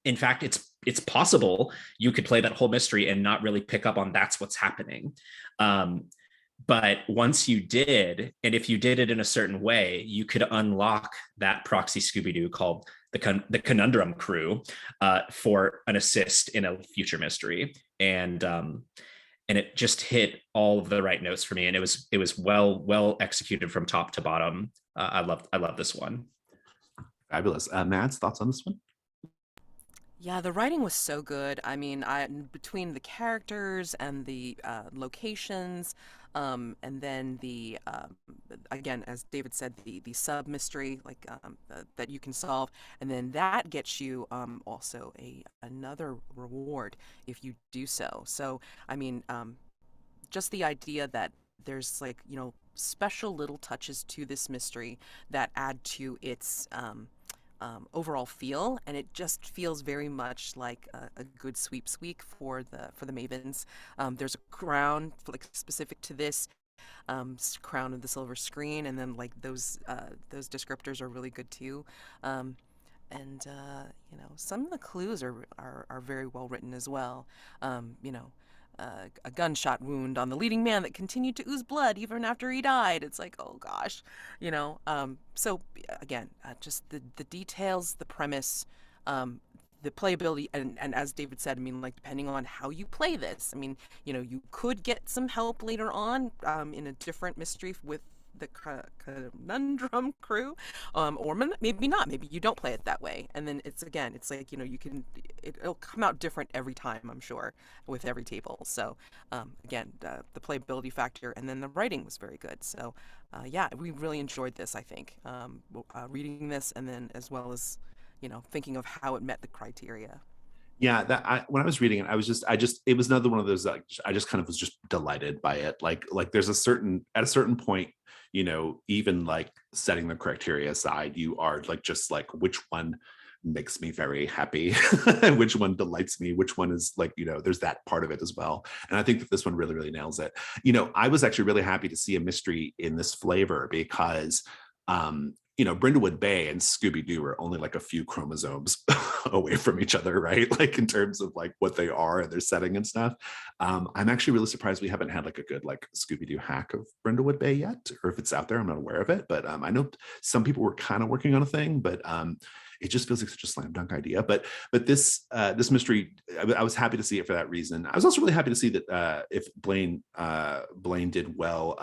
In fact, it's possible you could play that whole mystery and not really pick up on that's what's happening. But once you did, and if you did it in a certain way, you could unlock that proxy Scooby-Doo called the Conundrum Crew for an assist in a future mystery. And it just hit all of the right notes for me, and it was well executed from top to bottom. I love this one. Fabulous. Mads, thoughts on this one? Yeah, the writing was so good. I mean, between the characters and the locations, and then the again, as David said, the sub mystery like that you can solve, and then that gets you also another reward if you do so. So, I mean, just the idea that there's like special little touches to this mystery that add to its overall feel, and it just feels very much like a good sweeps week for the mavens. There's a crown like specific to this, crown of the silver screen, and then like those descriptors are really good too. And some of the clues are very well written as well. A gunshot wound on the leading man that continued to ooze blood even after he died. It's like, oh gosh, So again, just the details, the premise, the playability, and as David said, I mean, like depending on how you play this, I mean, you could get some help later on in a different mystery with the Conundrum Crew, or maybe not. Maybe you don't play it that way, and then it's like it'll come out different every time, I'm sure, with every table. So again, the playability factor, and then the writing was very good. So yeah, we really enjoyed this. I think reading this, and then as well as thinking of how it met the criteria. Yeah, when I was reading it, it was another one of those, like, I just kind of was just delighted by it. Like there's at a certain point, even like setting the criteria aside, you are like, just like, which one makes me very happy, which one delights me, which one is like, there's that part of it as well. And I think that this one really, really nails it. I was actually really happy to see a mystery in this flavor because Brindlewood Bay and Scooby-Doo are only like a few chromosomes away from each other, right? Like in terms of like what they are and their setting and stuff. I'm actually really surprised we haven't had like a good like Scooby-Doo hack of Brindlewood Bay yet, or if it's out there, I'm not aware of it. But I know some people were kind of working on a thing, but it just feels like such a slam dunk idea. But this mystery, I was happy to see it for that reason. I was also really happy to see that if Blaine did well.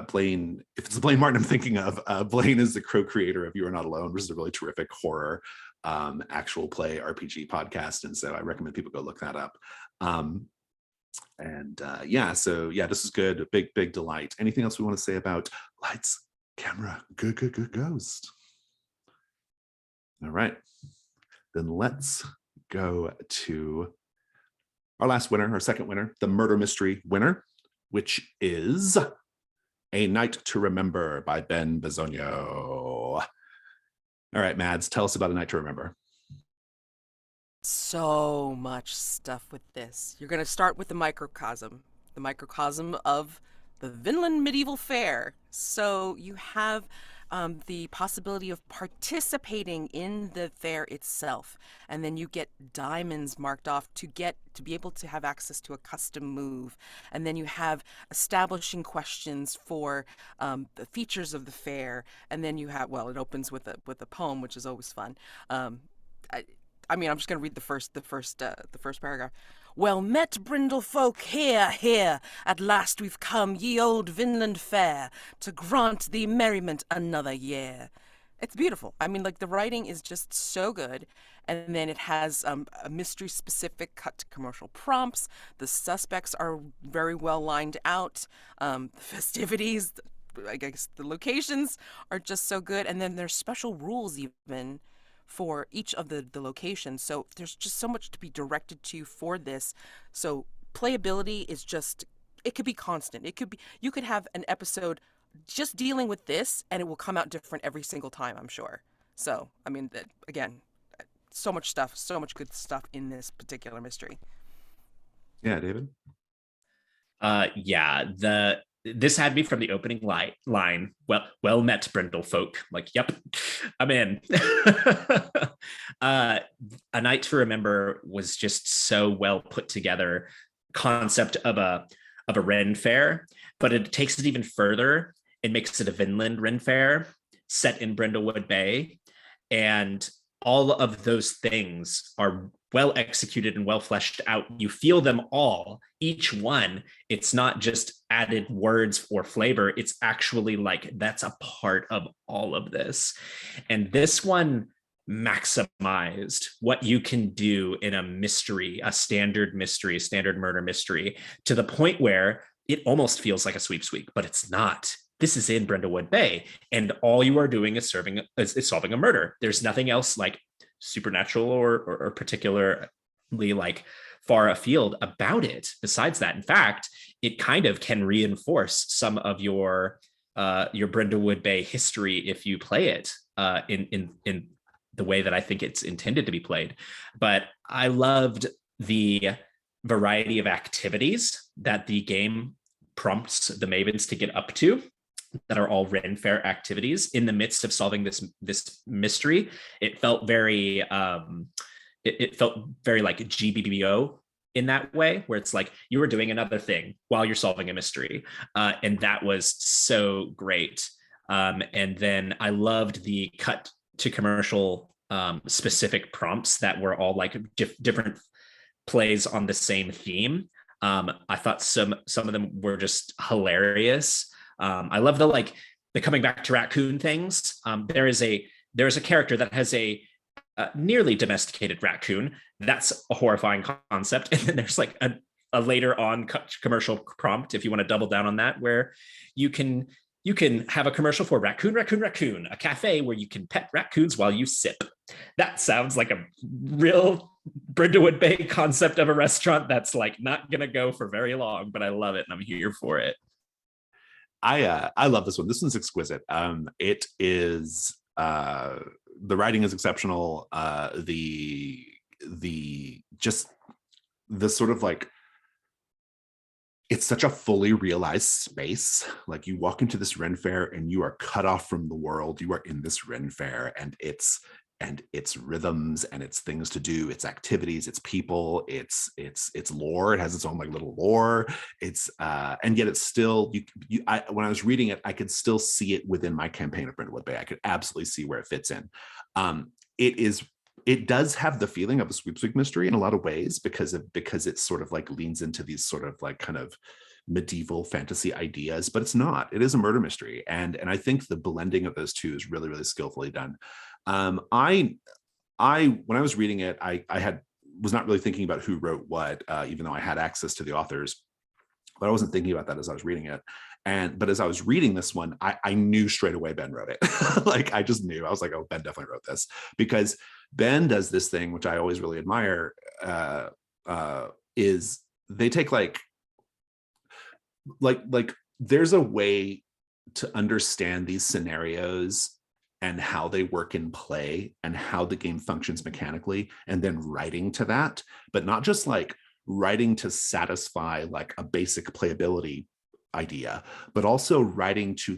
Blaine, if it's the Blaine Martin I'm thinking of, Blaine is the co-creator of You Are Not Alone, which is a really terrific horror actual play RPG podcast. And so I recommend people go look that up. This is good. Big delight. Anything else we want to say about Lights, Camera, Ghost? All right, then let's go to our last winner, our second winner, the murder mystery winner, which is A Night to Remember by Ben Bisogno. All right, Mads, tell us about A Night to Remember. So much stuff with this. You're going to start with the microcosm of the Vinland Medieval Fair. So you have the possibility of participating in the fair itself, and then you get diamonds marked off to be able to have access to a custom move, and then you have establishing questions for the features of the fair, and then you have, well, it opens with a poem, which is always fun. I mean, I'm just going to read the first paragraph. Well met, Brindle folk, here, at last we've come, ye old Vinland fair, to grant thee merriment another year. It's beautiful. I mean, like, the writing is just so good. And then it has a mystery specific cut to commercial prompts. The suspects are very well lined out. The festivities, I guess the locations are just so good. And then there's special rules even for each of the locations. So there's just so much to be directed to for this. So playability is just, it could be constant. It could be, you could have an episode just dealing with this and it will come out different every single time, I'm sure. So, I mean, again, so much stuff, so much good stuff in this particular mystery. Yeah, David? This had me from the opening line. Well met, Brindle folk. Like, yep, I'm in. A Night to Remember was just so well put together concept of a Ren fair, but it takes it even further. It makes it a Vinland Ren fair set in Brindlewood Bay, and all of those things are well executed and well fleshed out. You feel them all, each one. It's not just added words or flavor. It's actually like that's a part of all of this. And this one maximized what you can do in a mystery, a standard murder mystery, to the point where it almost feels like a sweep, but it's not. This is in Brindlewood Bay, and all you are doing is solving a murder. There's nothing else like supernatural or particularly like far afield about it besides that. In fact, it kind of can reinforce some of your Brindlewood Bay history if you play it in the way that I think it's intended to be played. But I loved the variety of activities that the game prompts the Mavens to get up to, that are all Ren Fair activities in the midst of solving this mystery. It felt very it felt very like GBBO in that way, where it's like you were doing another thing while you're solving a mystery, and that was so great. And then I loved the cut to commercial specific prompts that were all like different plays on the same theme. I thought some of them were just hilarious. I love the coming back to raccoon things. There is a character that has a nearly domesticated raccoon. That's a horrifying concept. And then there's like a later on commercial prompt, if you want to double down on that, where you can You can have a commercial for Raccoon, Raccoon, Raccoon, a cafe where you can pet raccoons while you sip. That sounds like a real Brindlewood Bay concept of a restaurant that's like not gonna go for very long, but I love it and I'm here for it. I love this one. This one's exquisite. It is the writing is exceptional. The just the sort of like, it's such a fully realized space. Like you walk into this Ren Fair and you are cut off from the world. You are in this Ren Fair and its rhythms and its things to do, its activities, its people, its lore. It has its own like little lore. It's and yet it's still when I was reading it, I could still see it within my campaign of Brindlewood Bay. I could absolutely see where it fits in. It does have the feeling of a sweepstakes mystery in a lot of ways because it sort of like leans into these sort of like kind of medieval fantasy ideas, but it's not. It is a murder mystery, and I think the blending of those two is really, really skillfully done. I when I was reading it, I was not really thinking about who wrote what, even though I had access to the authors, but I wasn't thinking about that as I was reading it. But as I was reading this one, I knew straight away Ben wrote it. Like I just knew. I was like, oh, Ben definitely wrote this, because Ben does this thing which I always really admire. Is they take like there's a way to understand these scenarios and how they work in play and how the game functions mechanically, and then writing to that, but not just like writing to satisfy like a basic playability idea, but also writing to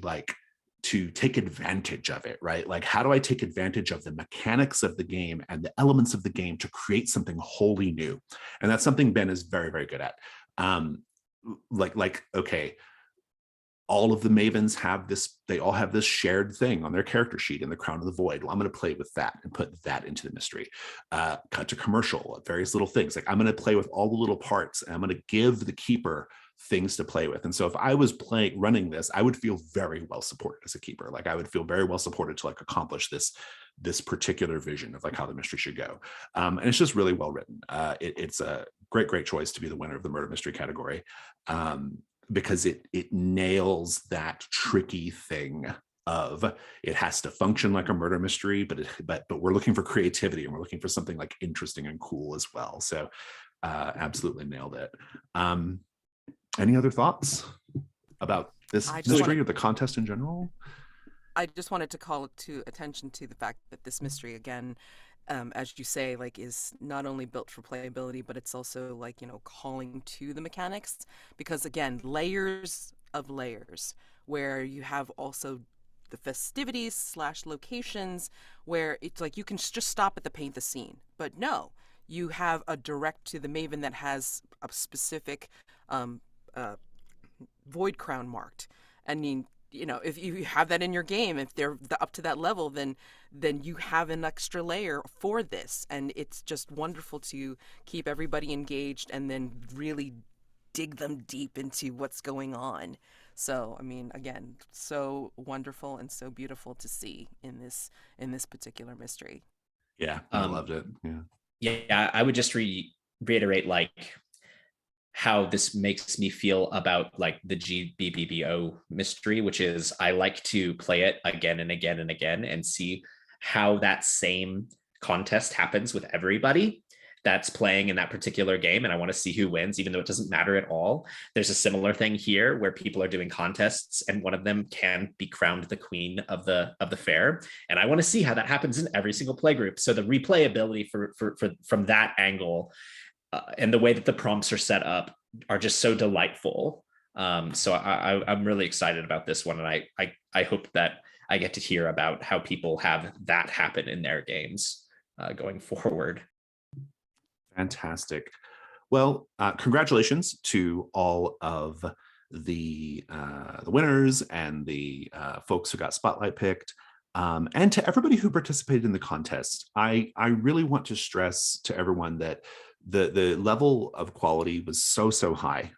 take advantage of it, right? Like, how do I take advantage of the mechanics of the game and the elements of the game to create something wholly new? And that's something Ben is very, very good at. Okay, all of the Mavens have this, they all have this shared thing on their character sheet in the Crown of the Void. Well, I'm going to play with that and put that into the mystery. Cut to commercial, various little things. Like I'm going to play with all the little parts and I'm going to give the keeper things to play with. And so if I was running this, I would feel very well supported as a keeper. Like I would feel very well supported to like accomplish this particular vision of like how the mystery should go. And it's just really well written. It's a great choice to be the winner of the murder mystery category. Because it nails that tricky thing of it has to function like a murder mystery, but we're looking for creativity and we're looking for something like interesting and cool as well. So absolutely nailed it. Any other thoughts about this mystery or the contest in general? I just wanted to call to attention to the fact that this mystery, again, as you say, like is not only built for playability, but it's also like, calling to the mechanics, because again, layers of layers where you have also the festivities / locations where it's like you can just stop at the paint the scene, but no, you have a direct to the Maven that has a specific void crown marked. I mean, if you have that in your game, if they're up to that level, then you have an extra layer for this, and it's just wonderful to keep everybody engaged and then really dig them deep into what's going on. So, I mean, again, so wonderful and so beautiful to see in this particular mystery. Yeah, I loved it. Yeah, I would just reiterate like how this makes me feel about like the GBBBO mystery, which is I like to play it again and again and again and see how that same contest happens with everybody that's playing in that particular game. And I want to see who wins, even though it doesn't matter at all. There's a similar thing here where people are doing contests and one of them can be crowned the queen of the fair. And I want to see how that happens in every single play group. So the replayability from that angle and the way that the prompts are set up are just so delightful. So I'm really excited about this one. And I hope that I get to hear about how people have that happen in their games going forward. Fantastic. Well, congratulations to all of the winners and the folks who got spotlight picked. And to everybody who participated in the contest. I really want to stress to everyone that the level of quality was so high.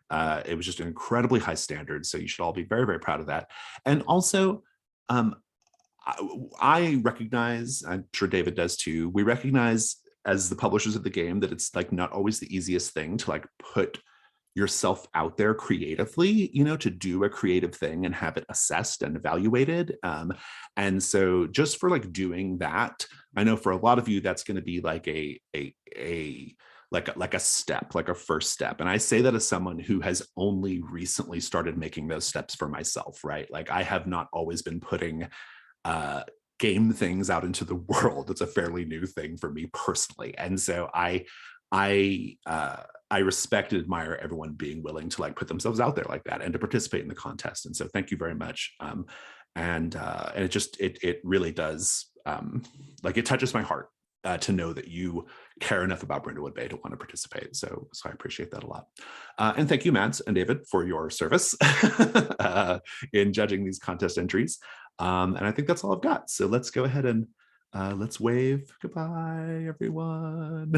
It was just an incredibly high standard. So you should all be very, very proud of that. And also, I recognize, I'm sure David does too, we recognize as the publishers of the game that it's like not always the easiest thing to like put yourself out there creatively, you know, to do a creative thing and have it assessed and evaluated. And so just for like doing that, I know for a lot of you, that's going to be like like a step, like a first step. And I say that as someone who has only recently started making those steps for myself, right? Like I have not always been putting uh game things out into the world. It's a fairly new thing for me personally. And so I respect and admire everyone being willing to like put themselves out there like that and to participate in the contest. And so thank you very much. And it really does like it touches my heart to know that you care enough about Brindlewood Bay to want to participate. So I appreciate that a lot. And thank you, Mads and David, for your service in judging these contest entries. And I think that's all I've got. So let's go ahead and let's wave goodbye, everyone.